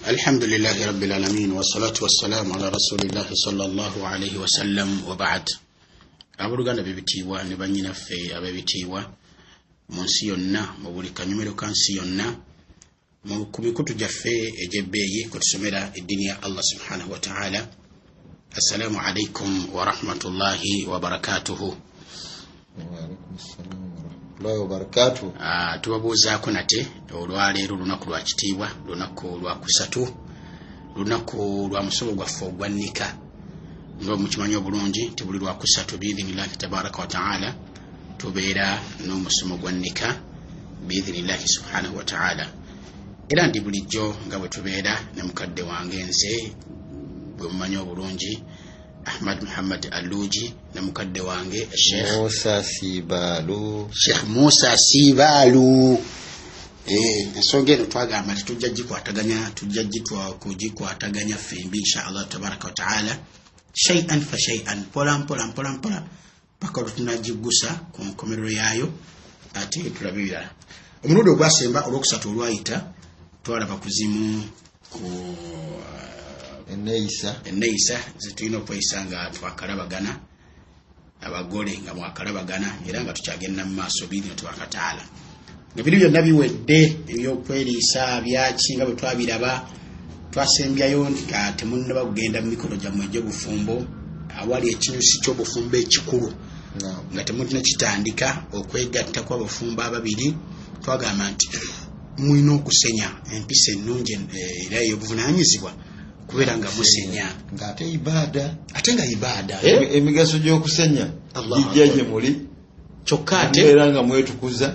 الحمد لله رب العالمين والصلاة والسلام على رسول الله صلى الله عليه وسلم وبعد أبرغان ببتيوا نبنينا في أببتيوا منسي يونا مبولي كنيميرو كانسي يونا مكوميكوتو جفي إجبيي كتسميرا الدنيا الله سبحانه وتعالى السلام عليكم ورحمة الله وبركاته. وعليكم السلام ورحمة الله وبركاته. Tubabuuzaako nate olwaleero lunaku lwa kitiibwa, lunaku lwa kusatu, lunaku lwa musomo gwaffe ogwannika. Nga mukimanyi obulungi nti buli lwa kusatu biidhinillahi tabaraka wa taala tubeera n'omusomo gwannika biidhinillahi subhanahu wa taala. Era ndi bulijjo nga bwe tubeera ne mukadde wange nze bwe mumanyi obulungi Ahmad Muhammad Aluji na mukadde wange Sheikh Musa Sibalu. Ensonga eno twagamba tujja kugikwataganya fembi inshallah tabaraka wa taala shay'an fa shay'an, pola paka tunagigusa ku nkomerero yaayo ate tulabira. Omulundi ogwasemba olwokusatu olwayita twalaba kuzimu ku Eneisa zitulina okweyisa nga twakalabagana abagole nga mwakalabagana era nga tukyagenda mu maaso biri twakataala. Ebintu byonna biwedde ebyokweriisa byaki nga bwe twabiraba twasembyayo nga temunnaba kugenda mu mikono gyammwe egy'obufumbo awali ekinyusi ky'obufumbo ekikulu nga temulina kitandika okwegatta kw'abafumbo ababiri. Twagamba nti mulina okusenya empisa ennungi era ey'obuvunaanyizibwa kubeera nga musenya nga ate ibada emigaso gy'okusenya gijja gye muli kyokka ate era nga mwetukuza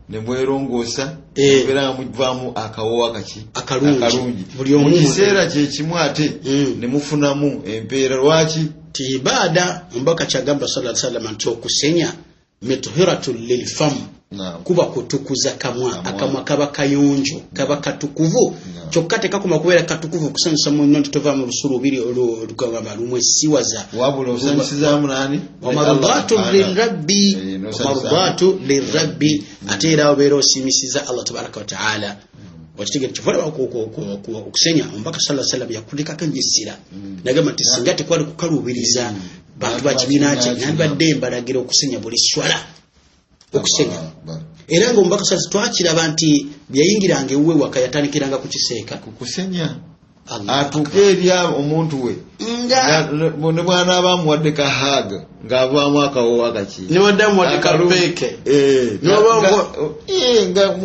ne mwerongoosa era nga muvaamu akawoowa akalungi mu kiseera kye kimu ate ne mufunamu empeera. Lwaki ti ibada mbaka kyagamba sallallahu alaihi wasallam nti okusenya mituhiratul lilfam kuba kutukuza akamwa kaba kayonjo kaba katukuvu kyokka tekakoma kubeera katukuvu kusanyusa munno nti tova mu lusulubiri olugamba lumwe siwaza wabula osanyusizaamu nani omardatu lirabbi ate era obeera osimisiza Allah tabaraka wa taala. Wakitegera kifuula okusenya ombaka sallallahu alaihi wasallam yakulikako enjisira nagamba nti singa tekwali kukalubiriza bantu bakibiina kye nandibadde mbalagira okusenya buli swala okusenya. Era nga ombaka sasa twakiraba nti byayingiranga ewuwe waka yatandikiranga ku kiseeka kukusenya atuuke eri omuntu we ne bwana abamuwadde kahaga ng'avaamu akawoowa akaki ne waddamu wadde kapeeke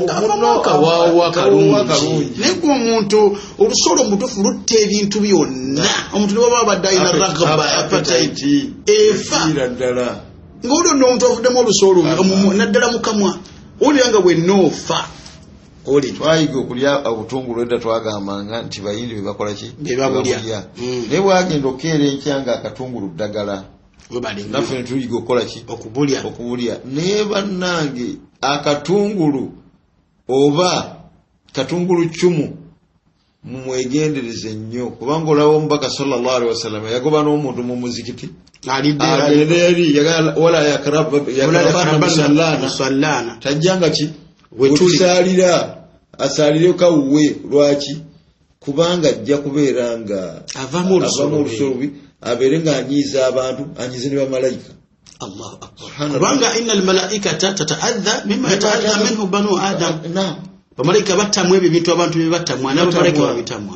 akawoowa akalungi naye gwe omuntu olusolo omutuufu lutta ebintu byonna. Omuntu ne baba abadde alina ragaba appetite efa ddala ng'olio n'omuntu avuddemu olusolo naddala mukamwa olira nga bwennoofa. Twayiga okulya obutungulu edda twagambanga nti bayindi bye bakola ki bebabulya naye bwagenda okukeera enkya nga akatungulu ddagala naffe ne tuyiga okukola ki okubulya. Naye bannange akatungulu oba katungulu cumu mumwegendereze nnyo kubanga olaba omubaka sallallahu alaihi wasallam yagoba n'omuntu mu muzikiti wala yakarabba tajjanga ki wetusalira asalire kawuwe. Lwaki? Kubanga ajja kubeera nga avamu olusubi abeere nga anyiiza abantu anyiize ne bamalayika. Allahu akbar. Kubanga innal malaikata tata'adha mimma yata'adha minhu banu adam. Bamalayika battamu ebyo bintu abantu bye battamu n'abamalayika babittamu.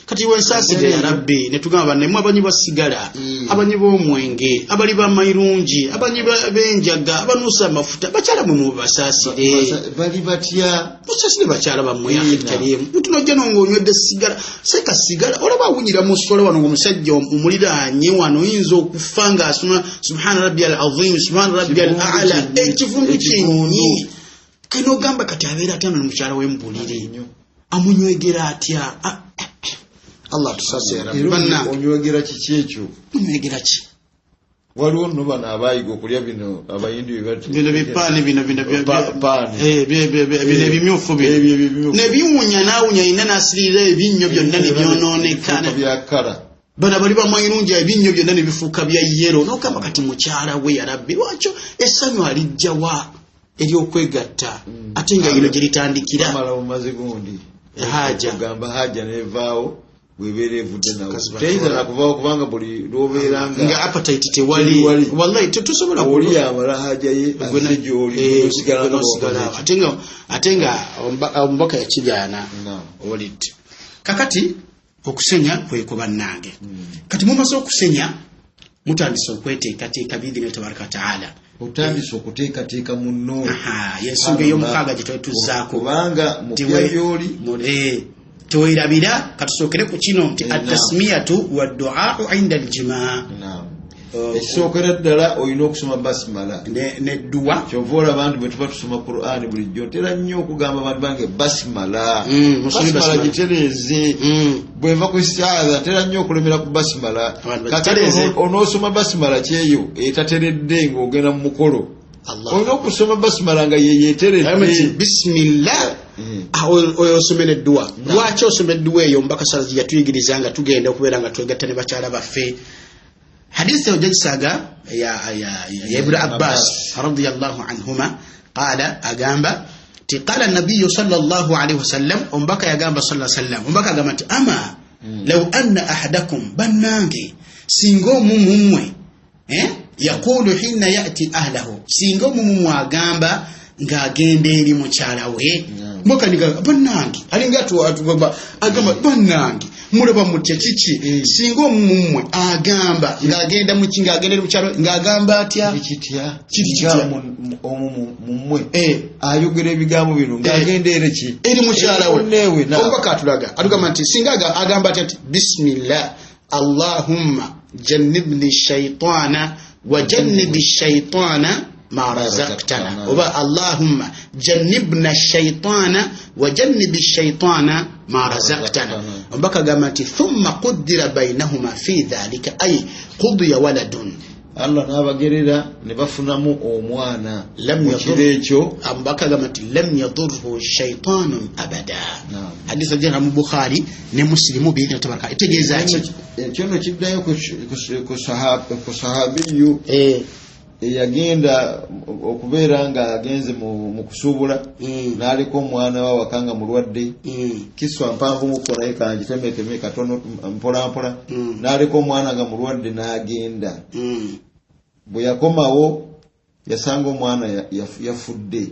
Kati wensaasire ya rabbi ne tugamba bannemwe abanyi basigala abanyi b'omwenge abali b'amayirungi abanyi b'enjaga abanuusa amafuta bakyala mwe mubasaasire bali batya basaasire bakyala bammwe yakitaliemu mutunojja n'ongonywedde sigala seka sigala olaba awunyira mu sola wano ng'omusajja omuliraanye wano oyinza okufa ng'asoma subhana rabbiyal azim subhana rabbiyal a'la ekivundu kyenyi kano kati abeera atana n'omukyala w'embulire amunywegera atya. Allah tusasira banna onywegera kiki ekyo onywegera ki waliwo nno bano abayiga okulya bino abayindi bino bipaani bino ebimyufu nebiwunya naawunya ina nasirira ebinnyo byonna nebyonooneka byakala bana bali bamayirungi ebinnyo byonna nebifuuka bya yero n'okamba kati mukyala we yarabbi lwakyo essanyu alijjawa eryokwegatta ate nga ino gye litandikira amala mumaze gundi haja gamba haja nevaawo webere vudde nawo teiza nakuvaawo kubanga buli lwobeeranga nga appetite tewali wallahi tetusobola oli amala haja ye gyoli osigala atenga ombaka yakibyana olidde kakati okusenya kwekuba nange kati mumaze okusenya mutandise okweteekateeka biidhini tabaraka taala otandise okuteekateeka munno yensonga ey'omukaaga gye twetuzaako kubanga mubyoli teweerabira katusookere ku kino nti atasmiyatu wadduaau inda aljimaa ekisookera ddala olina okusoma basimala nedduwa kyova olaba abantu bwe tuba tusoma Qur'ani bulijjo ntera nnyo okugamba abantu bange basimala gitereeze bweva ku istaaza ntera nnyo okulemera ku basimala kati onoosoma basimala kyeyo etateredde ng'ogenda mu mukolo olina okusoma basimala nga yeyeteredde bisimillah oyo osome nedduwa lwaki osome edduwa eyo mbaka salazi yatuyigiriza nga tugenda okubeera nga twegatta ne bakyala baffe حديث وجلساga يا ابن عباس رضي الله عنهما قال أجامب قال النبي صلى الله عليه وسلم أمبك يا جامب صلى الله عليه وسلم أمبك أجامت أما لو أن أحدكم بنانجي سينغو ممومي يقول حين يأتي أهله سينغو ممومي أجامب ngagende eri mukyala we mboka niga bannange alinga atugamba agamba bannange mulaba mutya kiki singa omumwe agamba ngagenda mukinga agenda eri mukyala ngagamba atya kitya omumwe ayogera ebigambo bino ngagenda eri mukyala we mboka atugamba nti singa agamba atya bismillah allahumma jannibni shaytana wa jannibi shaytana ما رزقتنا وبا اللهم جنبنا الشيطان وجنب الشيطان ما رزقتنا وبكى قامت ثم قدر بينهما في ذلك أي قضي ولد الله نابغيرira ne bafunamu omwana lam yadurru ambaka gamati lam yadurru shaytanun abada hadith jana mu Bukhari ne Muslim bi tabaraka itegeza kino kiddayo ku sahabiyu yagenda okubeera nga agenze mu kusuubula n'aliko omwana wa wakanga mulwadde kiswa mpanvu mukonaye kanjitemekeme katono mpolampola n'aliko omwana nga mulwadde n'agenda bwe yakomawo yasanga omwana yafudde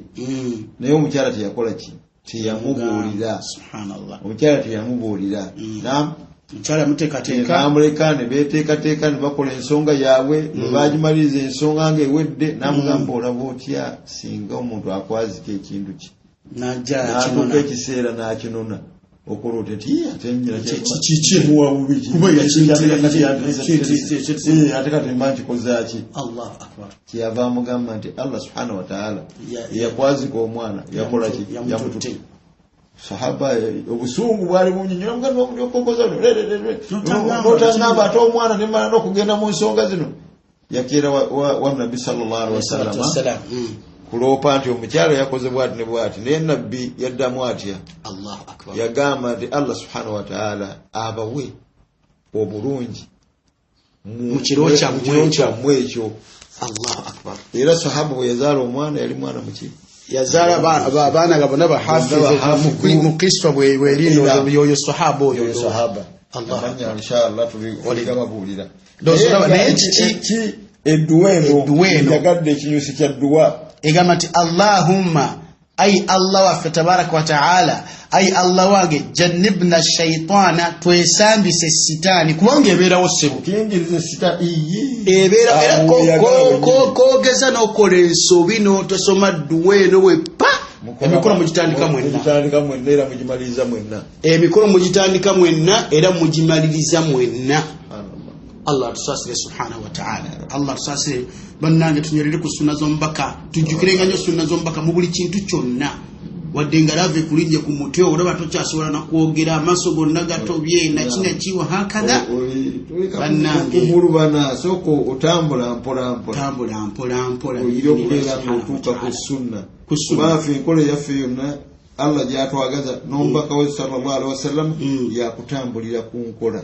naye omukyala teyakola ki teyamubuulira omukyala teyamubuulira mchala mutekateeka namuleka ne beteekateeka ne bakola ensonga yaabwe ne bagimaliriza ensonga ng'ewedde namugamba olaba otya singa omuntu akwazika ekintu ki n'atuuka ekiseera n'akinona okola oti ti ate nnyina kikimuwa bubi ate kati mba nkikozaaki kyeyava amugamba nti Allah subhanahu wa ta'ala yakwazika omwana yakola ki yamututte sahaba obusungu bwali bungi nnyo muganda wa mulyo kokoza notangamba ate omwana nemala n'okugenda mu nsonga zino yakeera wa nabbi sallallahu alaihi wasallam kuloopa nti omukyalo yakoze bwati ne bwati naye nabbi yaddamu atya yagamba nti Allah subhanahu wa ta'ala abawe obulungi mu kiro kyammwe ekyo era sahaba bwe yazaala omwana yali mwana muki yazala bana gabona bahafiz mukristo bwe lino yoyo sahaba oyo sahaba Allah inshallah tuligama bulira dozula na echi eduweno yagadde ekinyusi kya duwa egamati Allahumma ay Allah wa tabarak wa taala ay Allah wage jannibna shaytana twesambise sitani kubanga eberawo sebo kingirize sitani ebera ko geza no kole ensobi no tosoma duweno we pa emikono mugitandika mwenna era mugimaliriza mwenna emikono mugitandika mwenna era mugimaliriza mwenna Allah tusasire subhanahu wa ta'ala Allah tusasire bannange tunyerere ku sunna zombaka tujukire nyo sunna zombaka mu buli kintu kyonna wadde ngalave kulinje ku mutwe olaba tokyasobola nakwogera amaso gonna gatobye na kina kiwa hakada bannange kumulubana soko otambula mpola oyo kubeera n'otuuka ku sunna bafi nkole yaffe yonna Allah gyatwagaza n'omubaka we sallallahu alaihi wasallam yakutambulira ku nkola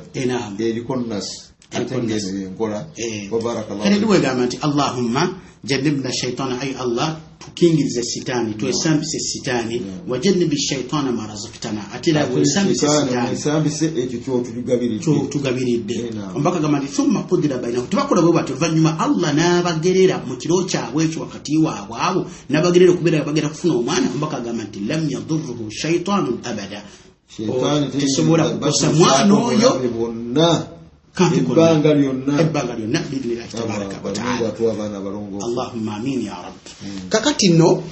eriko nas atengeze enkola wa barakallahu kale duwe gamba nti Allahumma jannibna shaytana ay Allah tukingirize sitani twesambise sitani wajannibi shaytana ma razaqtana atila wesambise sitani sambise ekyo kyotugabiridde ombaka gamandi thumma qudira bainahu tubakola bwe batu vanyuma Allah nabagerera mu kiro kyabwe ekyo wakati waabwe abo nabagerera okubeera bagera kufuna omwana ombaka gamandi lam yadurruhu shaytanu abada shaytani tesobola kukosa mwana oyo ebbanga lyonna biidhnillahi tabaraka wa ta'ala Allahumma amin ya rabb kakati no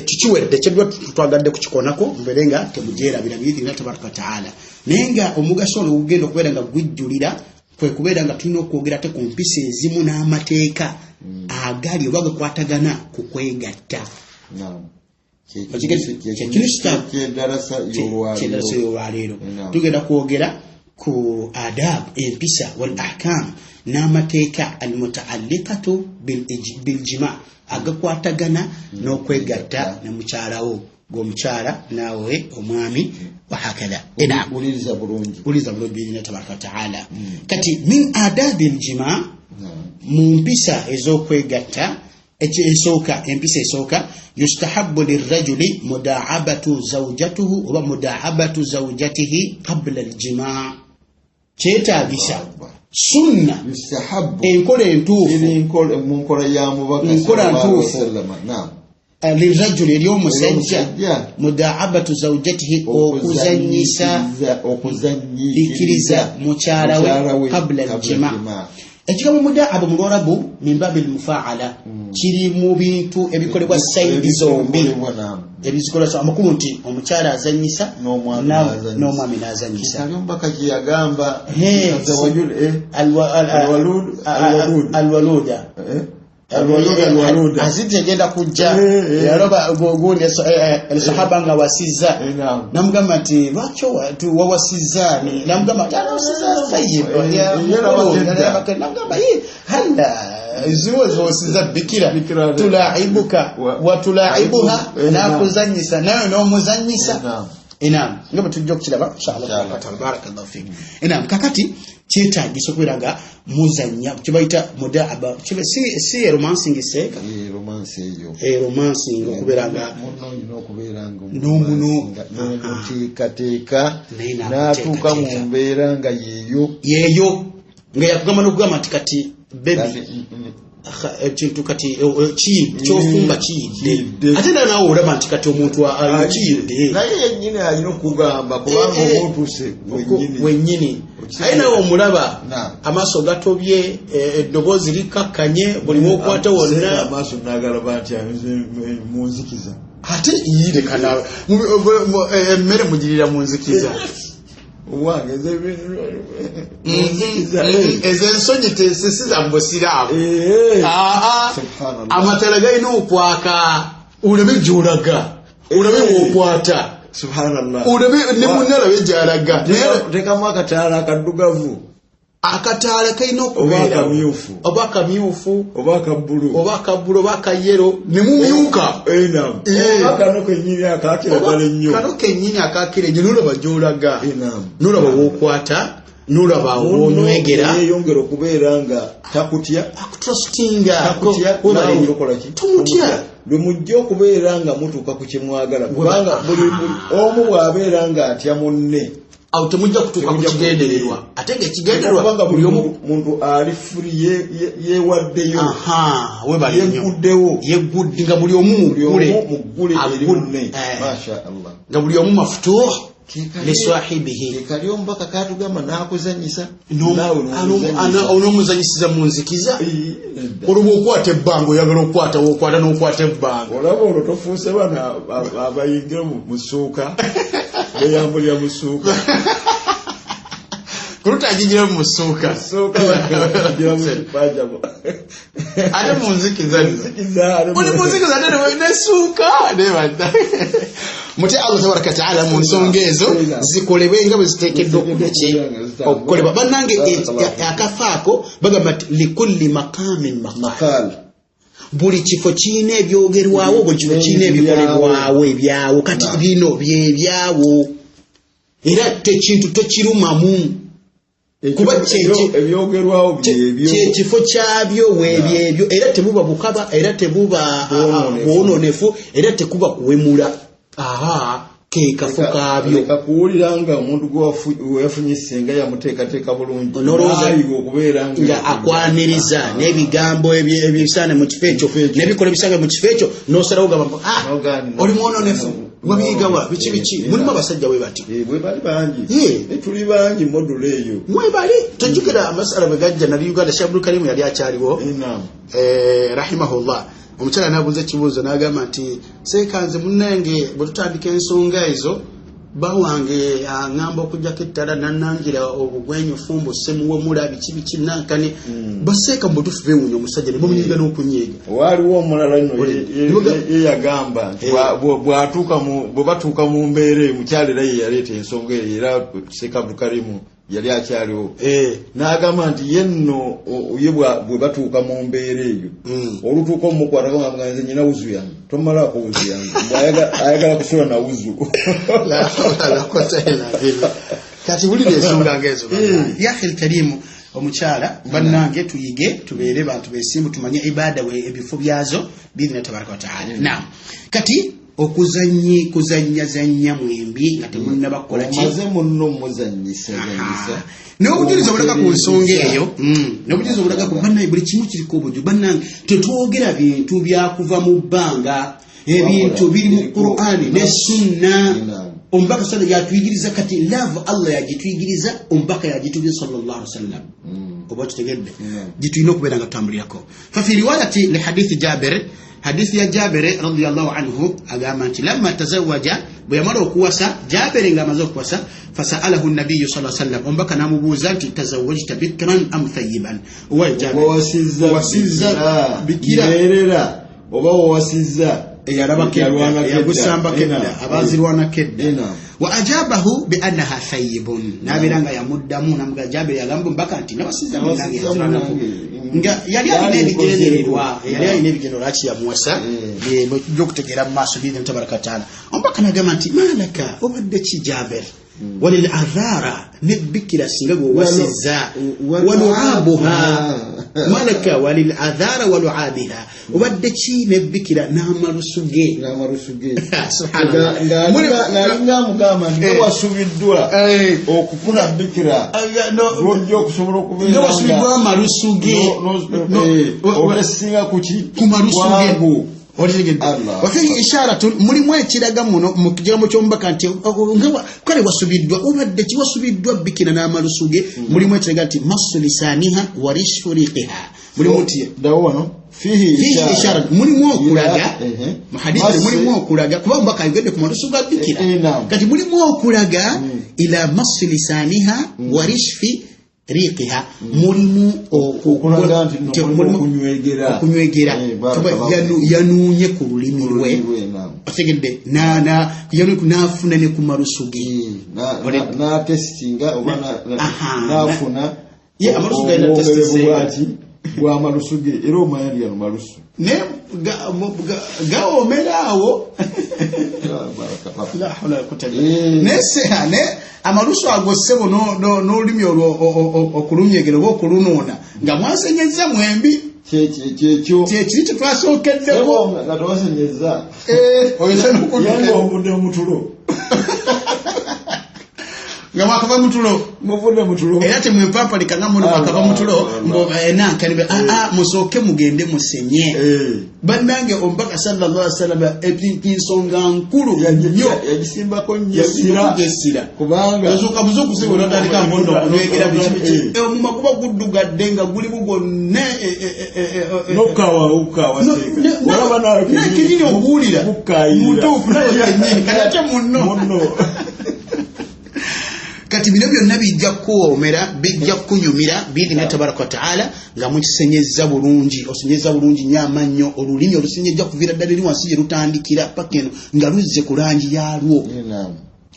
tukiwedde kyedwa twagadde kukikonako mberenga temujeera biidhnillahi tabaraka wa ta'ala nenga omugaso olugendo okubeera nga gujjulira kwe kubeera nga tulina okwogera te ku mpisa ezimu n'amateeka agali oba gakwatagana ku kwegatta kyedarasa y'olwaleero tugenda kwogera ku adab empisa wal ahkam n'amateeka almutaalliqatu bil jima agakwatagana n'okwegatta ne mukyalawo g'omukyala naawe omwami wahakadha uliza bulungi biidhnillahi tabaraka wa ta'ala kati min adabil jima mu mpisa ez'okwegatta empisa esooka yustahabbu lirrajuli mudaabatu zawjatuhu oba mudaabatu zawjatihi qabla aljima kyetaagisa sunna enkola entuufu enkola ntuufu lirrajuli eri omusajja mudaabatu zawjatihi okuzanyisa mukyala we qabla aljima ekigambo mudaaba mu Luarabu min babil mufaala kiri mu bintu ebikolebwa saidi zombi ebizikolebwa amakulu nti omukyala azanyisa n'omwami n'azanyisa alyombaka kyeyagamba alwaluda azidi agenda kujja yaroba gundi sahaba nga wasiza namugamba nti lwaki wawasiza namugamba wasiza sayyib namugamba hala ziwe zosiza bikira tulaibuka wa tulaibuha nakuzanyisa nawe n'omuzanyisa inam ngaba tujja okukiraba inshallah tabarakallahu fik inam kakati kyetaagisa okubeera nga muzanya kibayita mudaaba si romancing seeka romancing okubeera nga n'omuteekateeka n'atuuka mu mbeera nga yeeyo nga yakugamba n'okugamba nti kati bebi ekintu kati kyofumba kiyidde ate nawe olaba nti kati omuntu kiyidde naye yennyini alina okugamba kubanga omutuuse wennyini aye nawe omulaba amaaso gatobye eddoboozi likakkanye bulimu okwata wonna amaaso nagalaba nti munzikiza ate yireka nawe emmere mugirira munzikiza wange ez'ensonyi tesisiza mbosiraavu amatala galina okwaka olabe gy'olaga olabe w'okwata subhanallah olabe ne munnalabe gy'alaga tekamu akataala akaddugavu akataala kalina okubeera oba akamyufu oba akabbulu oba akayero ne mumyuka kano kennyini akaakira ddala ennyo kano kennyini akaakira ennyo n'olaba gy'olaga n'olaba w'okwata n'olaba w'onywegera yeyongera okubeera nga takutya akutrustinga tomutya lwe mujja okubeera nga mutuuka ku kyemwagala kubanga buli omu bw'abeera nga atya munne awo temujja kutuuka ku kigendererwa ate ng'ekigendererwa kubanga buli muntu ali furi yeewaddeyo yeggudde nga buli omu muggule eri munne mashaallah nga buli omu mafutuh liswahibihi kalyombaka katugamba n'akuzanyisa onomuzanyisiza munzikiza olwoba okwata ebbanga oyagala okukwata wokwata n'okwata ebbanga olaba olwo tofuuse bana abayingira mu ssuuka beyambulira mu ssuuka kulutagigira mu ssuuka ate munzikiza nessuuka nebadda muti Allah tabaraka taala mu nsonga ezo zikolebwe nga bwe ziteekeddwa okukolebwa bannange akafaako bagamba nti likulli maqamin maqal buli kifo kiina ebyogerwawo buli kifo kiina ebikolebwawo ebyawo kati bino byebyawo era tekintu tokirumamu kuba ebyogerwawo kifo kyabyo webyebyo era tebuba bukaba era tebuba bwononefu era tekuba kuwemula kafo kabyo kakuwulira nga omuntu gweyafunyise nga yamuteekateeka bulungi okubeera nga akwaniriza n'ebigambo ebisaane mu kifo ekyo n'ebikola ebisange mu kifo ekyo n'osalawo gamba oli mwononefu wabiyigawa biki mulimu abasajja bwe bati bwe bali bangi tuli bangi module eyo mwe bali tajjukira amasala bwe gajja nali Uganda Shabdul Karim yali akyaliwo rahimahullah omukyala nabuuza ekibuuzo n'agamba nti seekanze munnange bwe tutandika ensonga ezo bawange aŋŋamba okugjako ettala nannangira obugwenyufu mbusemuwemula biki nankane baseeka mu butuufu beewuunya omusajja ne bamunyiga n'okunyiiga waaliwo omulala nno yeyagamba nti bwe batuuka mu mbeera eyo mukyala era ye yaleeta ensonga eyo era Seeka Abdulkarimu yali akyaliwo n'agamba nti ye nno ye bwe batuuka mu mbeera eyo olutuuka omukwatako nga nze nyina wuzu yange tomalaako wuzu yange ayagala kusula na wuzu kati wulira ensonga ngezo yahi Karimu omukyala bannange tuyige tubeere bantu besimbu tumanye ibada we ebifo byazo biidhina tabaraka wa taala naam kati kuzanya mwembi nga temunnabakola ki maze munno muzanyisa n'obujulizi obulaga ku nsonga eyo n'obujulizi obulaga ku bannaye buli kimu kiriko obuju bannange tetwogera bintu byakuva mu bbanga ebintu biri mu Qur'ani ne sunna ombaka sana yatuyigiriza kati love Allah yagituyigiriza ombaka yagituyigiriza sallallahu alaihi wasallam oba tutegedde gituyina okubeera nga tutambulirako fa fi riwayati li hadithi Jabir hadithi ya Jabir radiyallahu anhu agamba nti lamma tazawaja bwe yamala okuwasa Jabir nga amaze okuwasa fasalahu an-nabiy sallallahu alaihi wasallam ombaka namubuuza nti tazawwajta bikran am thayyiban wa Jabir wasizza bikira oba wasizza yagusamba kedda abazirwana kedda wa ajabahu bi annaha thayyibun nabiranga yamuddamu namuga Jabir yagamba mbaka nti nawasiza munange nga yali alina ebigendererwa yali alina ebigendererwa yamuwasa n'okutegeera mu maaso biidhina tabaraka taala ombaka nagamba nti malaka obadde ki Jabir walil adhara nebikira singa gwewasizza waluabuha malaka walil adhara waluabiha obadde ki nebikira n'amalusuge nga mugamba nti wasubiddwa okukula bikira lwojja okusobola okubeera wasubiddwa amalusuge obesinga ku malusuge wafihi isharatun mulimu ekiraga muno mu kigambo ky'omubaka nti kale wasubiddwa obadde ki wasubiddwa bikira n'amalusuge mulimu ekiraga nti masu lisaniha wa rishfu riqiha mulimu nti dawano fihi isharat mulimu okulaga mu hadithi mulimu okulaga kuba omubaka ayogedde ku malusuge ga bikira kati mulimu okulaga ila masu lisaniha wa rishfi riqiha mulimu okulaga nti okunywegera yanuunye ku lulimi lwe otegedde n'afuna ne ku malusuge n'atesitinga oba n'afuna obwebwati bw'amalusuge era omanyi yano malusu gawomeraawo nesehane amalusu ago ssebo n'olulimi olwo okulumyegera oba okulunuuna nga mwasenyezza mwembi kyekiri kyetwasookeddeko nga tewasenyezza ovudde mutulo nga mwakava mutulo muvudde mutulo era temwepampalika nga muli mwakava mutulo nankanibe musooke mugende musenye bannange omubaka sallallahu alaihi wasallam ensonga nkulu nnyo yagisimbako nnyo essira kubanga yasooka buze okusiba natandika mbondo okunywegera biki omuma kuba guddugadde nga gulimu gwonna kenyini oguwulira mutuufu naye kenyini kati ate munno kati bino byonna bijja kuwoomera bijja kunyumira biidhina tabaraka wa taala nga mukisenyezza bulungi osenyezza bulungi nnyo amannyo olulimi olusenyejja kuviira ddala eri wansi gye lutandikira paka eno nga luzze ku langi yaalwo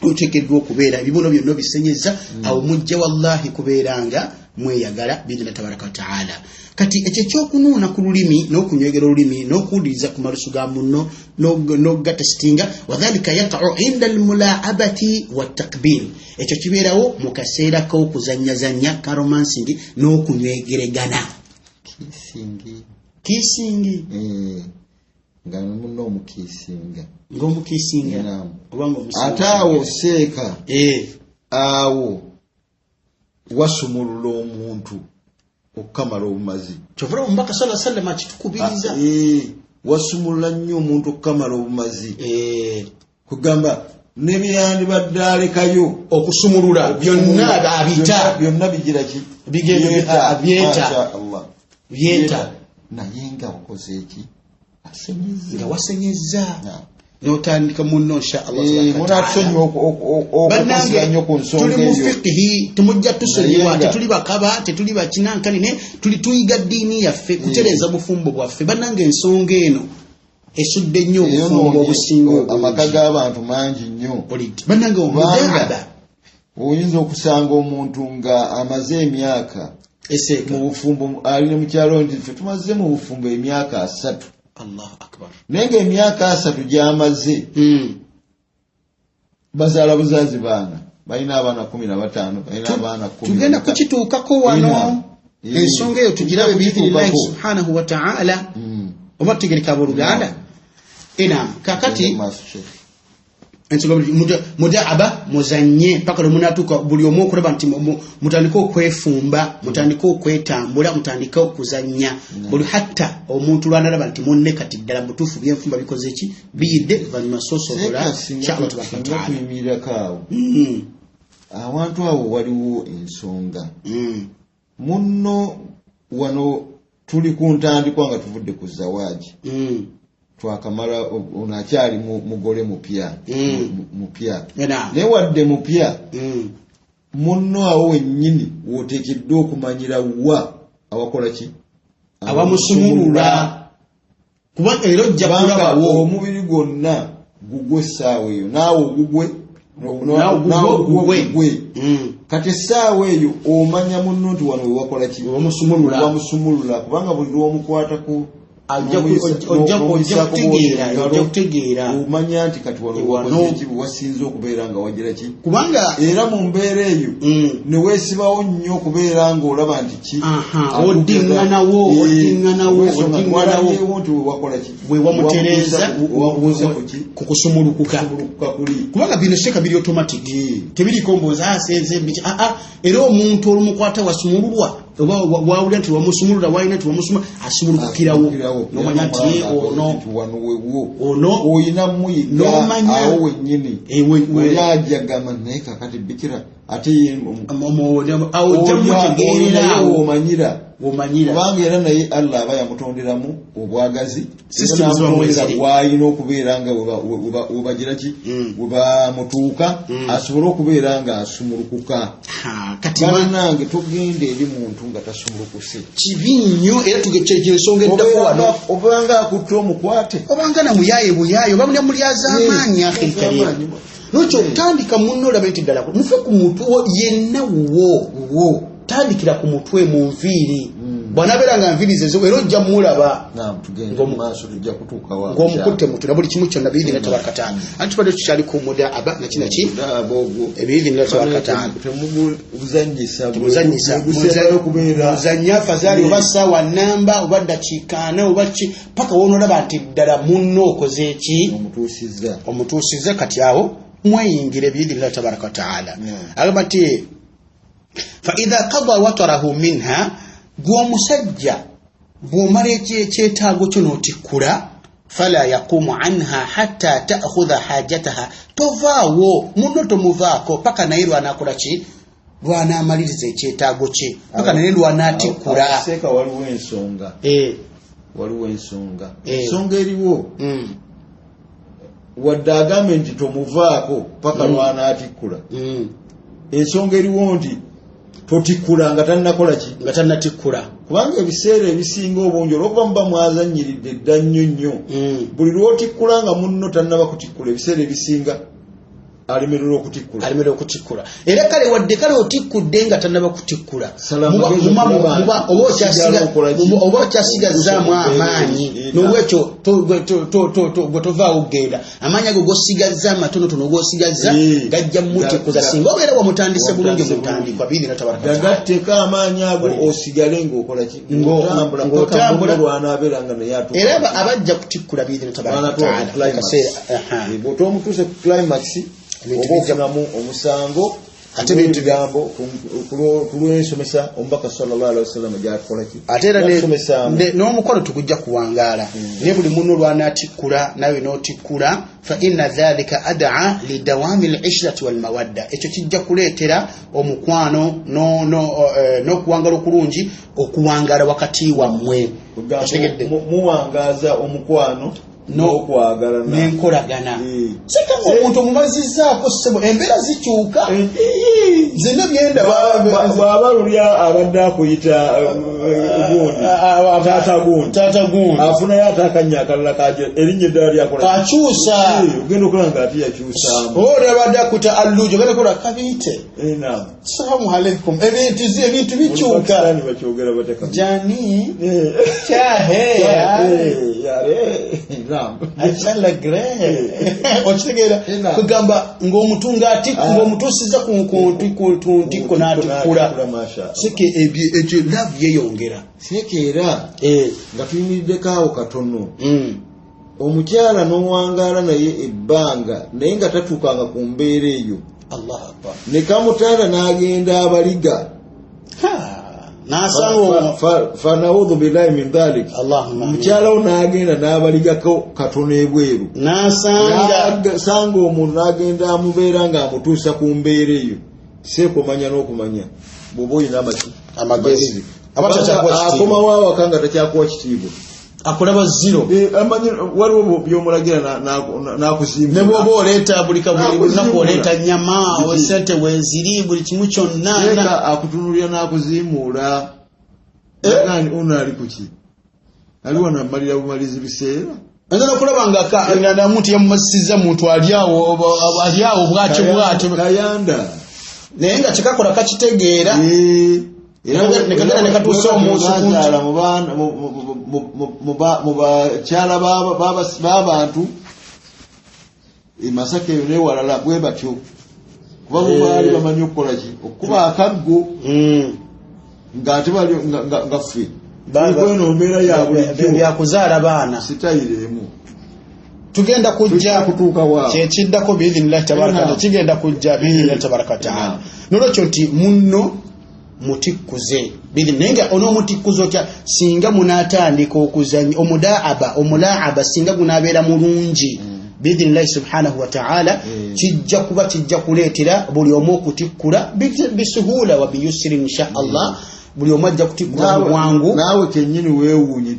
oteekeddwa okubeera ebibuno byonna bisenyezza awo mujja wallahi kubeera nga mweyagala bidina tabaraka wa taala. Kati ekyo kyokunuuna ku lulimi n'okunywegera olulimi n'okuwuliriza ku malusu ga munno n'ogatesitinga wadhalika yaqa'u inda almulaabati wattakbir, ekyo kibeerawo mu kaseera k'okuzanyazanya ka romancing n'okunywegeregana kisingi nga munno omukisinga ng'omukisinga obanga ate awo seeka awo wasumulula omuntu okamala obumazi kyovula omubaka sallallahu alaihi wasallam akitukubiriza wasumulula nnyo omuntu okamala obumazi kugamba nebyandibadde alekayo okusumulula byonna abita byonna bigira ki byeta naye nga wakoze eki nga wasenyezza n'otandika munno inshallah tuli mu fiqhi tumujja tusonyiwa tetuli bakaba tetuli bakinankanine tuli tuyiga ddiini yaffe kutereza bufumbo bwaffe bannange ensonga eno esudde nnyo obufumbo obusinga amaka g'abantu mangi nnyo bannange omudaaba oyinza okusanga omuntu nga amaze emyaka mu bufumbo ali mu kyalo nti ffe tumaze mu bufumbo emyaka 3. Allahu akbar. Nenge emyaka 3 gyamaze bazaala buzazi baana balina abaana 15 balina abaana 10. Tugenda kukituukako wano ensonga eyo tugirabe biidhnillahi subhanahu wa ta'ala oba tutegereka abooluganda kakati mudaaba muzanye paka lumunatuka buli omu okulaba nti mutandika okwefumba mutandika okwetambula mutandika okuzanya buli hatta omuntu lwanalaba nti munne kati ddala mutuufu byenfumba bikoze ki biyidde banyuma sosobola kyalo tubakuyimirako awantu awo waliwo ensonga munno wano tuli ku ntandikwa nga tuvudde ku zawaaji twakamala onakyali mugole mupya naye wadde mupya munno awo wennyini woteekeddwa okumanyira wa awakola ki abamusumulula kuba era ojja kulabawo omubiri gwonna gugwe essaawa eyo naawe ogugwe kati essaawa eyo omanya munno nti wano wewakola ki wamusumulula kubanga buli lwomukwataku ojja kutegeera omanya nti kati wano wasinze okubeera nga wagira ki kubanga era mu mbeera eyo ne weesibawo nnyo okubeera ng'olaba nti ki oddinganawo nti wewakola ki wewamutereeza ku kusumulukuka kubanga bino seka biri automatic tebiriko mbooza asenze biki era omuntu olumukwata wasumululwa oba wawulira nti wamusumulula walina nti wamusumulula asumulukukirawo nomanya nti ono oyina muyiga awo wennyini oyajagama naye kakati bikira ate ojjamutegeererawo omanyira kubanga era naye Allah aba yamutonderamu obwagazi bw'alina okubeera nga webagira ki webamutuuka asobole okubeera nga asumulukuka banange tugenda eri muntu nga tasumulukuse kibi nnyo era ensonga eddako wano obanga akutte omukwate obanga namuyaye buyaye oba mulyaza amaanyi akirikalimu nokyo tandika munno olabe nti ddala mufe ku mutwe yenna wo tandikira ku mutwe mu nviiri bw'anabeera nga nviiri zezo era ojja mulaba ng'omukutte mutwe na buli kimu kyonna biidhina tabakataano anti tubadde tukyali ku mudaaba nakinaki ebiidhina tabakataano muzannya fazaali oba ssaawa nnamba oba ddakiika ana oba ki paka woonolaba nti ddala munno okoze eki omutuusizza kati awo mweyingire biidhina tabaraka wa taala agamba nti فإذا قضى وطره منها بومسجّا بومريكي ekyetaago kyo n'otikkula فلا يقوم عنها حتى تأخذ حاجتها tovaawo munno tomuvaako paka naye lwanakola ki lwanaamaliriza ekyetaago kye paka naye lwanaatikkula waliwo ensonga eriwo wadde agambe nti tomuvaako paka lwanaatikkula ensonga eriwo nti totikkula nga tannakola ki nga tannatikkula kubanga ebiseera ebisinga obungi olwokuba muba mwazanyiridde dda nnyo nnyo buli lwotikkula nga munno tannaba kutikkula ebiseera ebisinga alimirira okutikkula era kale wadde kale otikkudde nga tannaba kutikkula oba okyasigazzaamu amaanyi n'olwekyo gwe tovaawo ogenda amaanyi ago g'osigazza amatonotono g'osigazza gajja mmutikkuza singa obeera wamutandise bulungi mutandikwa biidina tabarakagatteko amaanyi ago osigale ng'okola ki ng'otambula lwanaabeera nga naye era abajja kutikkula biidina tabarakataala bw'otomutuuse ku climax oba ofunamu omusango ate bintu bigambo kulwensomesa omubaka sallallahu alaihi wasallam gyatukola ki ate era n'omukono tugujja kuwangaala naye buli munno lwanatikkula nawe n'otikkula fa inna dhalika ad'a lidawami al-ishrati wal mawadda ekyo kijja kuleetera omukwano n'okuwangala okulungi okuwangala wakati wammwe muwangaaza omukwano n'okwagala n'enkolagana sekanga omuntu omumazizzaako ssebo embeera zikyuka zino byenda bw'aba lulya abadde akuyita taata gundi afunayo ate akanya akalala kaje erinnya eddala lyakola kakyusa ogenda okola nga ate yakyusaamu oyo abadde akuta allujo ogenda kola kabiyite salaamu aleikum ebintu bikyuka bakyogera bateka jani kyaheya achala gre okitegeera kugamba ng'omutunga ng'omutuusiza ku ntiko n'atikkula seke ekyo love yeyongera sekeera nga tuyimiriddeko awo katono omukyala n'owangaala naye ebbanga naye nga tatuukanga ku mbeera eyo Allah akbar ne kamutaala n'agenda abaliga fanaudhu billahi min dhalik mukyala wo n'agenda n'abaligako katono ebweru n'asanga omuntu n'agenda amubeera ng'amutuusa ku mbeera eyo seekomanya n'okumanya bw'oba olina amagezi akomawo awaka nga takyakuwa kitiibwa akulaba zero waliwo byomulagira n'akuziimula ne bw'oba oleeta buli lunaku oleeta nyama sente wenziri buli kimu kyonna akutunulira n'akuziimuula gani ono ali kuki aliwo namalira bumalizi biseera nzala okulaba nga muntu yamumazisizza muntu ali awo bwatyo kayanda naye nga kikakola kakitegeera nekagenda nekatuusa omusukukyala mu bakyala b'abantu Masaka eyo newalala bwe batyo kuba baali bamanyi okukola ki okuba akaggo ng'ate bali nga ffe eno mbeera yabulijjo byakuzaala baana sitayiremu tugenda kujja kutuuka wa kyekiddako biidhinillahi tabarakataala kigenda kujja biidhinillahi tabarakataala nolwekyo nti munno mutikkuze naye nga onoomutikkuza otya singa munaatandika okuzanya omulaaba singa gunaabeera mulungi biidhinillahi subhanahu wa ta'ala kijja kuleetera buli omu okutikkula bisuhula wa biyusiri insha Allah buli omu ajja kutikkula bwangu naawe kennyini weewuunye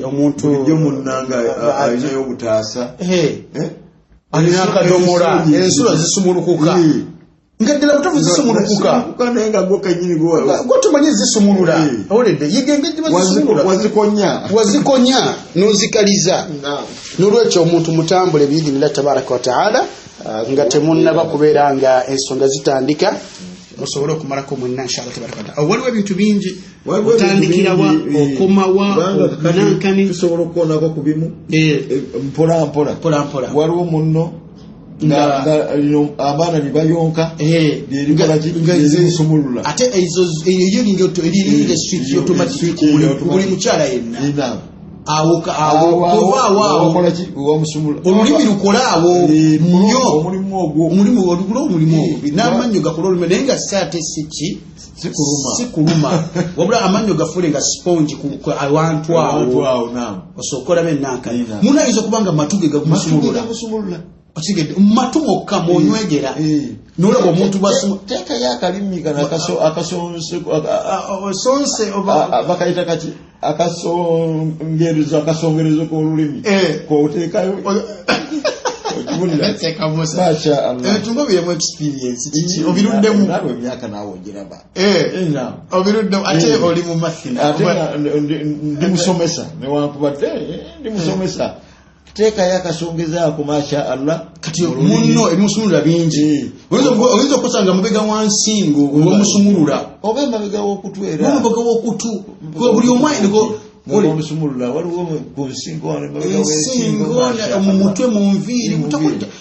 omuntu bulijjo munnanga alinayo obutaasa alina akadomola ensula zisumulukuka ngaddala butafu zisumulukuka naye nga gwo kennyini gwotumanyi zisumulula oledde yigenge wazikonya n'ozikaliza n'olwekyo omuntu mutambule biidhinillahi tabaraka wa ta'ala nga temunnaba kubeera nga ensonga zitandika musobole okumalako mwenna inshallah tabaraka wa ta'ala waliwo ebintu bingi otandikirawa okomawa nankani tusobola okukoonako ku bimu mpolampola waliwo munno nga abaana nibayonka lyerinsumulula ate eyo buli mukyala yenna olulimi lukola awo nnyo omulimu ogwo n'amannyo gakola olulimi naye nga saate sikuluma wabula amannyo gafuule nga sponge ku awantu awo osooka olaba ennankani munayinza okuba nga matu ge gamusumulula osigedde matu mokka mwonywegera nolaba omuntu teekayo akalimi kana akasonse bakayita kati akasongerezo k'olulimi koteekayo ebitungo biremu experience obiruddemu nawe emyaka naawe ogiraba obiruddemu ate oli mu mathina ate ndi musomesa newankubadde ndi musomesa teeka yakasongeza ku masha Allah kati munno emusumulula bingi oyinza okusanga mubega wansingo omusumulula oba mabega w'okutwera mubega w'okutu buli omwayiniko omusumulula waliwo ku nsingo mabega w'ensingo mu mutwe mu nviiri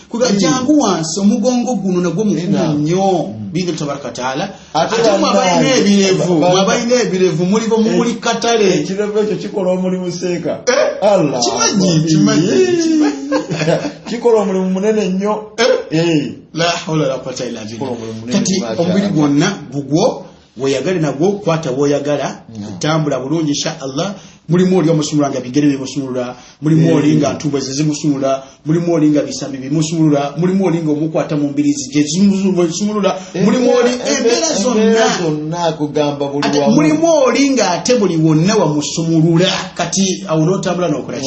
kuga jangu wansi omugongo guno nagwo mukulu nnyo binga tabaraka taala ate mwabayina ebirevu mulivo muli katale ekirevu ekyo kikola omulimu seeka Allah kimanyi kikola omulimu munene nnyo la hawla la quwwata illa billah kati omubiri gwonna gugwo weyagale nagwo kwata woyagala tambula bulungi insha Allah mulimu oli omusumula nga bigere bimusumula mulimu oli nga ntumbwe zimusumula mulimu oli nga bisambi bimusumula mulimu oli nga omukwata mu mbirizi je zimusumula mulimu oli embeera zonna kugamba buli wamu mulimu oli nga ate buli wonna wamusumulula kati awo n'otambula n'okola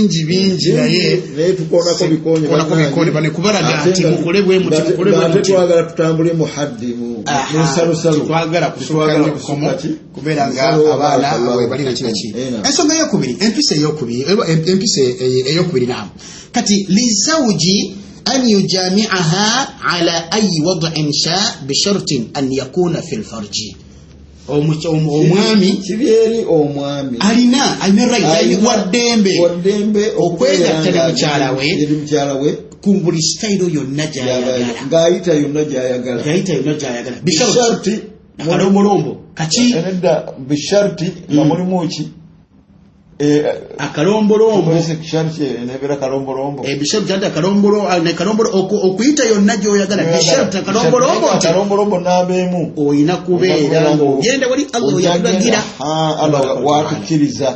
ki bingi naye tukolako bikonye bane kubalaga nti mukole bwe muti mukole bwe muti twagala tutambule muhaddimu musalusalu twagala kusooka kukomo kubeera nga abaana bali na kino ki ensonga eyokubiri empisa eyokubiri naamu kati lizawuji an yujami'aha ala ayi wad'in sha bishartin an yakuna fil farji omwami kibyeri omwami alina right waddembe okwegatta ne mukyala we ku buli style yonna gy'ayagala ng'ayita yonna gy'ayagala bisharti akalombolombo kaki edda bisharti nga mulimu ki akalombolombo bisharti nebera kalombolombo bisharti anda kalombolo okuyita yonna gy'oyagala bisharti akalombolombo n'abeemu oyina kubeera ng'ogenda wali Allah yakulagira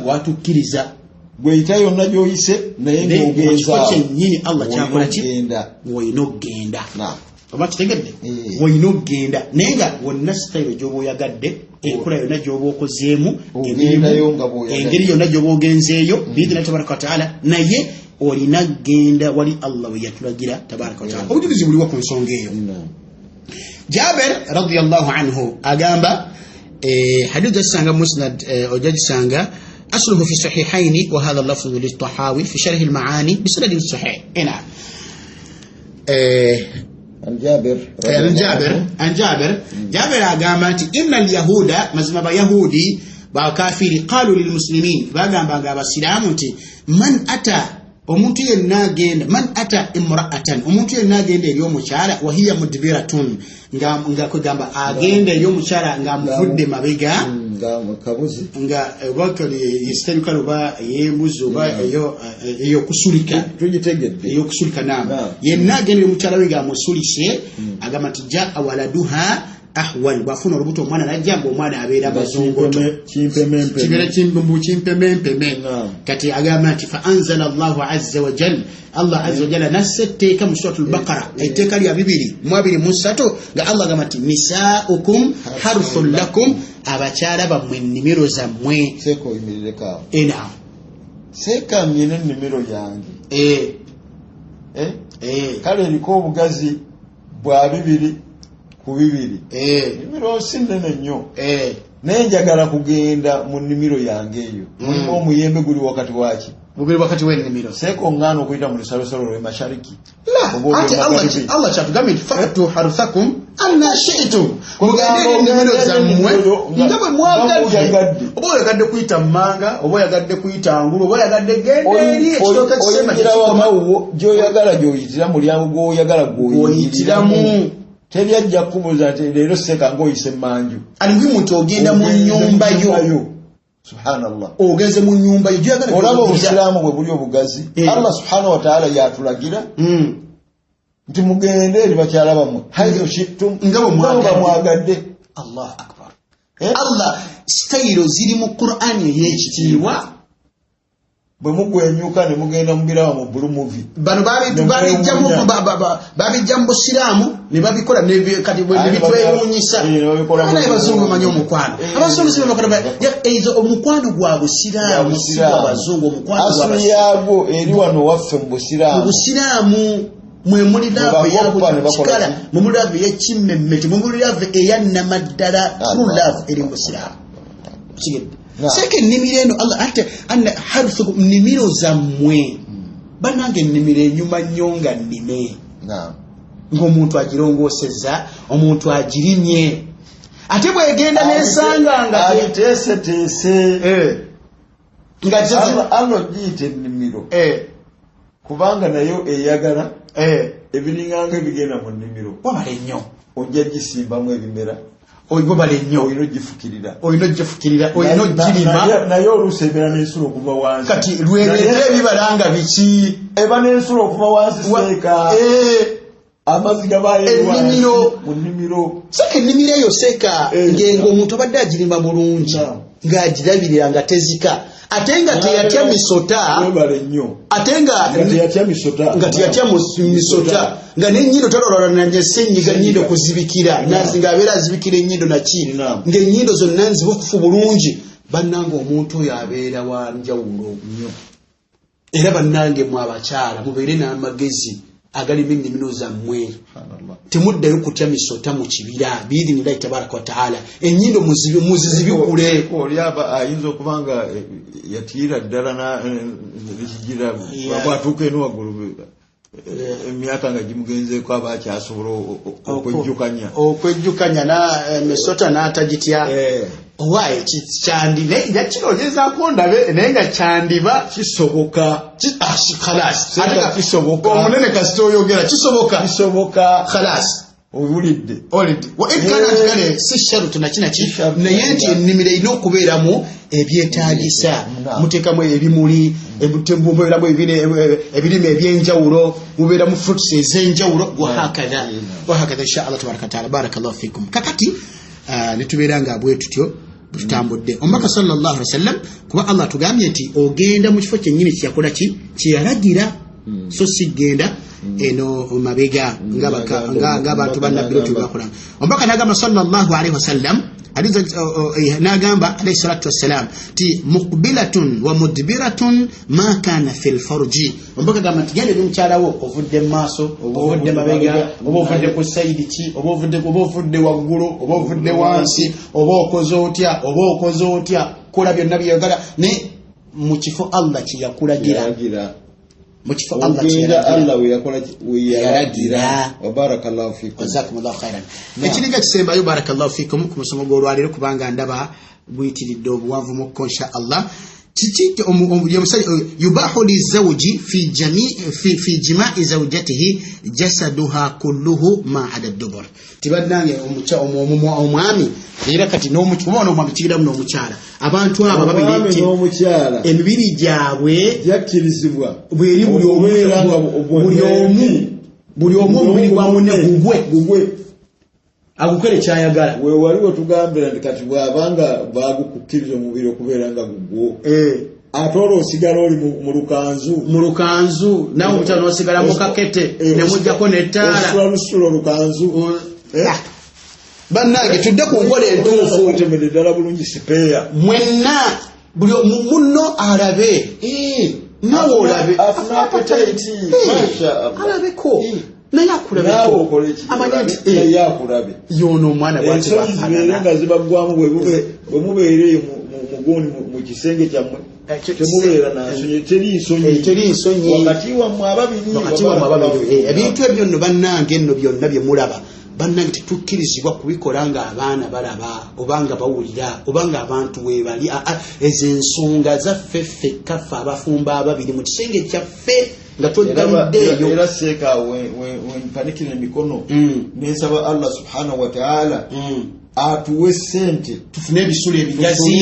watukkiriza gweyita yonna gy'oyise naye ng'ogenza kyennyini Allah kyakola ki oyina okgenda oba kitegedde oyina okgenda naye nga wonna sitayiro gy'oba oyagadde enkola yonna gy'oba okozeemu engeri yonna gy'oba ogenzeeyo biidhina tabaraka wataala naye olina genda wali Allah we yatulagira tabaraka wataala obujulizi buliwo ku nsonga eyo Jabir radiyallahu anhu agamba hadith asanga musnad ojagisanga asluhu fi sahihaini wa hadha al-lafz lit-Tahawi fi sharh al-ma'ani bi sanad sahih عن جابر أقامت إن اليهود مزمب يهودي وكافر قالوا للمسلمين وقام السلام من أتى ومنتو يناغين من أتى امرأة ومنتو يناغين اليوم شارع وهي مدبرة nga kugamba agenda yo mukyala nga muvudde mabega nga wakali yesteruka luba yembuzo ba eyo kusulika tujitegedde eyo kusulika namba yenna agenda mukyala we nga musulise agamba tija awaladuha ahwan bafuna olubuto omwana najjamba omwana abeera bazongoto chimpemempeme kati agamba nti fa anzala Allahu azza wa jalla Allah azza wa jalla nasetteeka mu suratul baqara etteeka lya 223 nga Allah agamba nti nisaa'ukum harthun lakum abakyala bammwe nnimiro zammwe seko imirireka ena seka myene nnimiro yange kale eriko obugazi bwa 2 ku 2 nimiro sinene nnyo naye njagala kugenda mu nnimiro yange eyo mulimu omuyembe guli wakati waki bugiri wakati w'ennimiro seeko ngano okuyita mu lusalosalo lw'emashariki ate Allah kyatugambye nti fatu harthakum anna shi'tum mugende ennimiro zammwe nga bwe mwagadde oba oyagadde kuyita mmanga oba oyagadde kuyita ngulu oba oyagadde genda eri ekitooka kisemba gy'oyagala gy'oyitira mulyango gw'oyagala gw'oyitiramu tebyajja kubuuza nti leero seka ng'oyise manju alimuhimu nti ogenda mu nnyumba yo subhanallah ogeze mu nnyumba yo gyagala olaba obusiraamu bwe buli obugazi Allah subhanahu wa ta'ala yatulagira nti mugende eri bakyala bammwe hayo shittum ngabo mwagadde Allah akbar Allah stayiro ziri mu Qur'ani y'ekitiibwa bwe mugwenyuka ne mugenda mubirawa mu blue movie bano babijja mu busiraamu ne babikola kati bwe bitwewuunyisa naye bazungu bamanyi omukwano abazungu sibabakola ezo omukwano gwa busiraamu si abazungu omukwano asuli yagwo eri wano waffe mu busiraamu mwe muri love ya bukikala mwe muri love ya kimmemmeti mwe muri love eya namaddala true love eri mu busiraamu seke nnimiro eno Allah ate anna harthukum nnimiro zammwe banange nnimiro enyuma nnyo nga nnime ng'omuntu agirongoosezza omuntu agirimye ate bwegenda nesanga nga teeseteese nga Allah giyite nnimiro kubanga nayo eyagala ebininganga ebigenda mu nnimiro wabale nnyo ojja gisimbamu ebimera oyibale nnyo oyina ogifukirira oyina ogirima naye oluusi ebeera n'ensula okuva wansi kati lwereeta ebibalanga biki eba n'ensula okuva wansi seeka amazzi gabayo mu nnimiro seka ennimiro eyo seeka ng'omuntu abadde agirima bulungi ng'agirabirira nga tezika ate nga teyatya misota ate nga teyatya misota nga n'ennyindo talololana ssenyiga nnyindo kuzibikira ng'abeera azibikira ennyindo naki ng'ennyindo zonna nzibukufu bulungi bannange omuntu oyo abeera wa njawulo nnyo era bannange mwe abakyala mubeere n'amagezi agalima ennimiro zammwe temuddayo kutya misota mu kibira biidhinillahi tabaraka wataala ennyindo muzizibikule oli aba ayinza okuba nga yatiira ddala nekigira bwatuuka eno waggulu emyaka nga gimugenzeeko aba akyasobola okwejjukanya misota n'atagitya owaye kyandi naye kirogezako ndabe naye nga kyandiba kisoboka omunene kasita oyogera kisoboka khalas obulidde kale si sharutu nakinaki naye nti ennimiro erina okubeeramu ebyetaagisa muteekamu ebimuli mubeeramu ebirime ebyenjawulo mubeeramu fruits ez'enjawulo wahakadha insha Allah tabaraka wataala barakallahu fikum kakati netubeera nga bwe tutyo tutambudde omubaka sallallahu alaihi wasallam kuba Allah tugambye nti ogenda mu kifo kyennyini kyakola kiyalagira so si genda eno mabega ng'abantu bannabbi tubakola omubaka n'agamba sallallahu alaihi wasallam n'agamba alayhi salatu wassalam ti muqbilatun wa mudbiratun ma kana fil farji omubaka gamba nti genda mukyalawo ovudde mu maaso oba ovudde mabega oba ovudde ku sayidi ki oba ovudde waggulu oba ovudde wansi oba okoze otya kola byonna byeyagala ne mu kifo Allah kyeyakulagira mu kifo Allah weyalagira wa barakallahu fikum jazakumullahu khairan ekiriga kisembayo barakallahu fikum ku musomo gw'olwaliro kubanga ndaba buyitiridde obuwanvu mukko insha Allah yubahu lizawji fi jima'i zawjatihi jasaduha kulluhu ma ada dubur tibaddange omwami era kati n'omukubona omwami kigiramu n'omukyala abantu abo babiri n'omukyala emibiri gyabwe yakkirizibwa bweri buli omu omubiri gwa munne gugwe agukole kyayagala we waliwo tugambira nti kati bw'abanga bagukukkiriza omubiri okubeera nga gugwo ate olwo osigala oli mu lukanzu nawe omukyala n'osigala mu kakete ne mujjako n'ettaala lusula olukanzu bannange tudde ku nkola entuufu otemedde ddala bulungi sipeeya mwenna buli munno alabe nawe olabe afuna apetaiti alabeko naye akulabeko amanya nti naye akulabe yono omwana ensonyi zibeere nga zibaggwamu bwe mubeereyo mugundi mu kisenge kyammwe temubeera nansonyi teri nsonyi wakati wammwe ababiri ebintu ebyo nno bannange nno byonna bye mulaba bannange tetukkirizibwa kubikola ng'abaana balaba obanga bawulira obanga abantu weebali ezo ensonga zaffe ffekka ffe abafumba ababiri mu kisenge kyaffe nga tweggaliddeeyo era seeka wempanikira emikono nensaba Allah subhanahu wa ta'ala atuwe sente tufune ebisulo ebigazi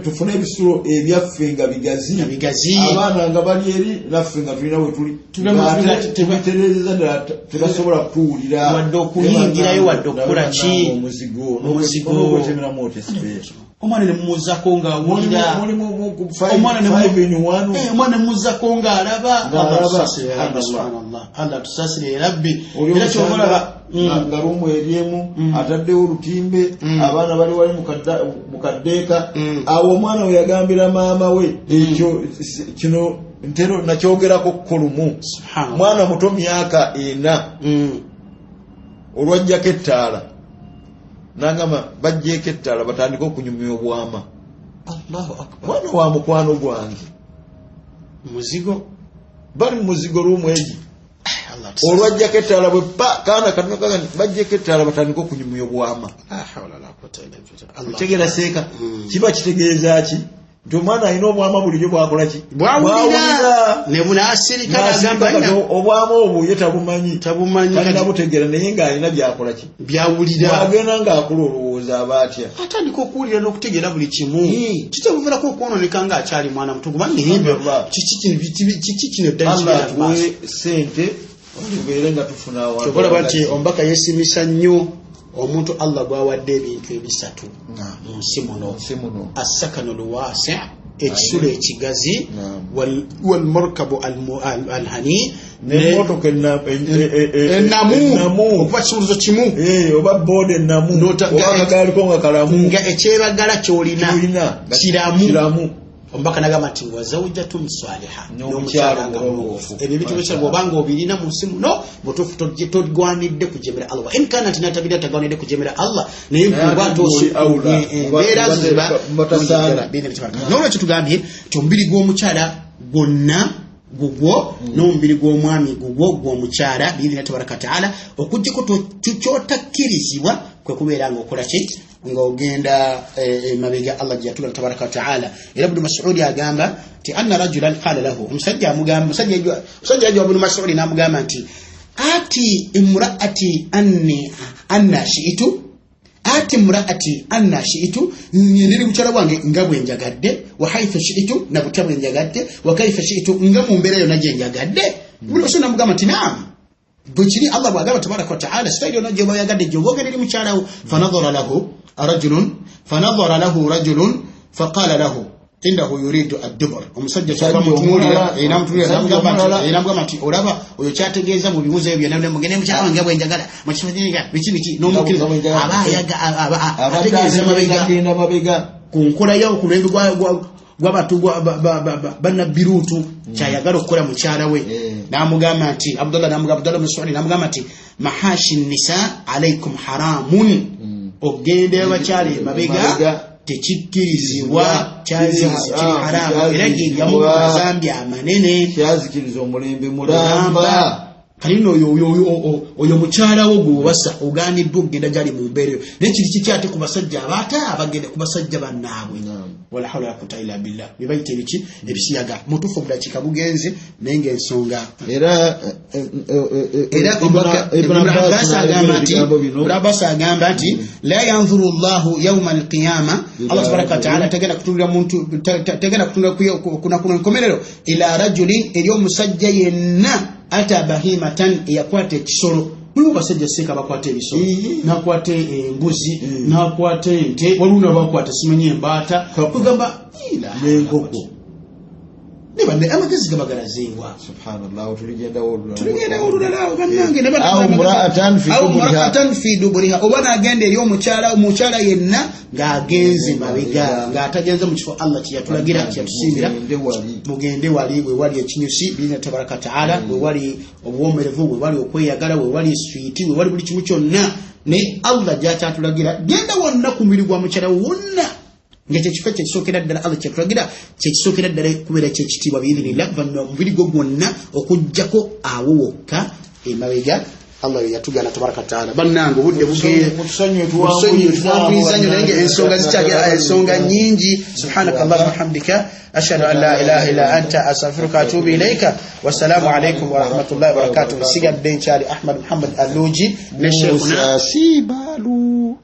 tufune ebisulo ebyaffe nga bigazi abaana nga bali eri naffe nga tulina we tuli tubiterereza ddala tebasobola kutuwulira wadde okuyingirayo wadde okukola ki omuzigo ogwetemeramu otesipeera omwana ne mumuzako ng'awulira omwana ne mumuzako ng'alaba Allah tusasire rabbi era kyobalaba nga lumu eryemu ataddewo olutimbe abaana bali wali mu kaddeeka awo omwana we yagambira maama we ekyo kino ntero nakyogerako kulumu mwana muto myaka 4 olwajjako ettaala nangamba bajjeeko ettaala batandika okunyumya obwama Allahu akbar mwana wa mukwano gwange muzigo bali muzigo rumweji olwajjako ettaala bwe pa kaana katono kagani bajjeko ettaala batandika okunyumya obwama tegera seeka kiba kitegeeza ki nti omwana alina obwama bulijjo bwakola ki bwawulira ne bunaasirika obwama obwo ye tabumanyi kalina butegeera naye ng'alina byakola ki byawulira agenda ng'akula olowooza aba atya atandika okuwulira n'okutegeera buli kimu kitebuvirako okwononeka ng'akyali mwana muto kubanga kiki kino ddala sente tubeere nga tufuna tukolaba nti omubaka yeesimisa nnyo omuntu Allah gwawadde ebintu ebisatu mu nsi muno asakano luwasi ekisulo ekigazi wal markabu alhani n'emmotoka ennamu okuba kisuluzo kimu oba boda ennamu galiko nga kalamu nga ekyebagala kyolina kiramu ombaka nagamba nti wazawjatun saliha n'omukyala nga muloofu ebyo bitubesha bw'obanga obirina mu nsi muno butuufu togwanidde kujemera Allah in kana tinatabira tagwanidde kujemera Allah naye kuba embeera ziba n'olwekyo tugambye nti omubiri gw'omukyala gwonna gugwo n'omubiri gw'omwami gugwo gw'omukyala biidhina tabaraka taala okuggyako kyotakkirizibwa kwe kubeera ng'okola ki ng'ogenda mabega Allah gyatugala tabaraka taala era Ibn Mas'ud agamba nti anna rajulan qala lahu omusajja ajwa Ibn Mas'ud n'amugamba nti ati imraati anna shi'tu ati imraati anna shi'tu ndiri mukyala wange nga bwe njagadde wa haythu shi'tu na butya bwe njagadde wa kayfa shi'tu nga mu mbeera yonna gye njagadde Ibn Mas'ud n'amugamba nti naam bwekiri Allah bwagamba tabaraka taala sitayiri yonna gyoba yagadde gy'oba eri mukyalawo fanadhara lahu rajulun faqala lahu indahu yuridu ad-dubur omusajja kyava mutunulira namugamba nti olaba oyo kyategeeza mu bibuuzo ebyo byonna mugende mukyala wange bwe njagala mukifatinga biki n'omukkiriza aba ategeeza mabega ku nkola yawo ku lwembi gw'abantu bannabiruutu kyayagala okukola mukyala we n'amugamba nti Abdullah Mas'ud n'amugamba nti mahashi nisa alaikum haramun ogenda abakyala emabega tekikkirizibwa kyazizi kiri haramu era geyamu mazambi amanene kyazikiriza omulembe mulamba kalino oyo mukyala wo gw'obasa ogaaniddwa okugenda gyali mu mbeera eyo naye kiri kikyate ku basajja abaata abagenda ku basajja bannaabwe wala hawla wala quwwata illa billah bibayita ebiki ebisiyaga mutuufu budakiika bugenze naye ng'ensonga era Ibn Abbas agamba nti la yanzuru Allahu yawma al-qiyama Allah tabaraka wa ta'ala tegenda kutunira muntu tegenda kutunira kuna nkomerero ila rajulin eri omusajja yenna ata bahimatan yakwata ekisolo mulimu basajja seeka bakwata ebisolo nakwata embuzi nakwata ente waluna bakwata simanyi embaata kugamba n'enkoko nebande amagezi gabagalazeebwa subhanallah tuligenda olulala bannange mura'atan fi duburiha oba n'agenda eri omukyala yenna ng'agenze mabega ng'atagenze mu kifo Allah kyeyatulagira kyeyatusiimira mugende wali we wali ekinyusi biina tabaraka taala we wali obuwomerevu we wali okweyagala we wali swiiti we wali buli kimu kyonna ne Allah gyakyatulagira genda wonna ku mubiri gwa mukyala wonna ngekyo kifo kyekisookera ddala Allah kyatulagira kyekisookera ddala kubeera kyekitiibwa biidhinillah kuva mubiri gwo gwonna okuggyako awo wokka emabega Allah yatugana tabaraka taala bannange obudde butusonyiwe tuwangulizanyo naye ensonga zikyagera ensonga nyingi subhanaka allahumma hamdika ashhadu an la ilaha illa anta astaghfiruka wa atubu ilayka wassalamu alaykum wa rahmatullahi wa barakatuh sigadde nkyali Ahmad Muhammad Alluji ne Sheikhuna Sibalu